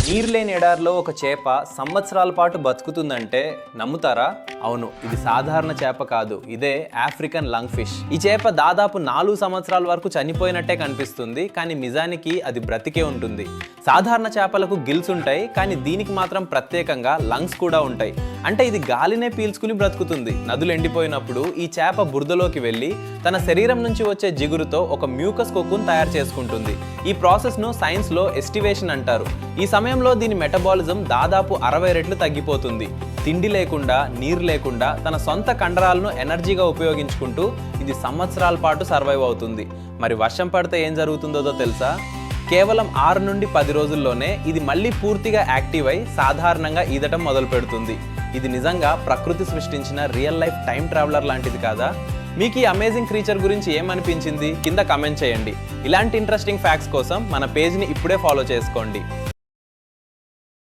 నీరులేని ఎడారిలో ఒక చేప సంవత్సరాల పాటు బతుకుతుందంటే నమ్ముతారా? అవును, ఇది సాధారణ చేప కాదు, ఇదే ఆఫ్రికన్ లంగ్ ఫిష్. ఈ చేప దాదాపు 4 సంవత్సరాల వరకు చనిపోయినట్టే కనిపిస్తుంది, కానీ నిజానికి అది బ్రతికే ఉంటుంది. సాధారణ చేపలకు గిల్స్ ఉంటాయి, కానీ దీనికి మాత్రం ప్రత్యేకంగా లంగ్స్ కూడా ఉంటాయి. అంటే ఇది గాలినే పీల్చుకుని బ్రతుకుతుంది. నదులు ఎండిపోయినప్పుడు ఈ చేప బురదలోకి వెళ్ళి తన శరీరం నుంచి వచ్చే జిగురుతో ఒక మ్యూకస్ కొక్కును తయారు చేసుకుంటుంది. ఈ ప్రాసెస్ను సైన్స్లో ఎస్టివేషన్ అంటారు. ఈ సమయంలో దీని మెటబాలిజం దాదాపు 60 రెట్లు తగ్గిపోతుంది. తిండి లేకుండా, నీరు లేకుండా తన సొంత కండరాలను ఎనర్జీగా ఉపయోగించుకుంటూ ఇది సంవత్సరాల పాటు సర్వైవ్ అవుతుంది. మరి వర్షం పడితే ఏం జరుగుతుందో తెలుసా? కేవలం 6 నుండి 10 రోజుల్లోనే ఇది మళ్ళీ పూర్తిగా యాక్టివ్ అయి సాధారణంగా ఈదటం మొదలు పెడుతుంది. ఇది నిజంగా ప్రకృతి సృష్టించిన రియల్ లైఫ్ టైం ట్రావెలర్ లాంటిది కాదా? మీకు ఈ అమేజింగ్ క్రీచర్ గురించి ఏమనిపించింది కింద కామెంట్ చేయండి. ఇలాంటి ఇంట్రెస్టింగ్ ఫ్యాక్ట్స్ కోసం మన పేజ్ని ఇప్పుడే ఫాలో చేసుకోండి.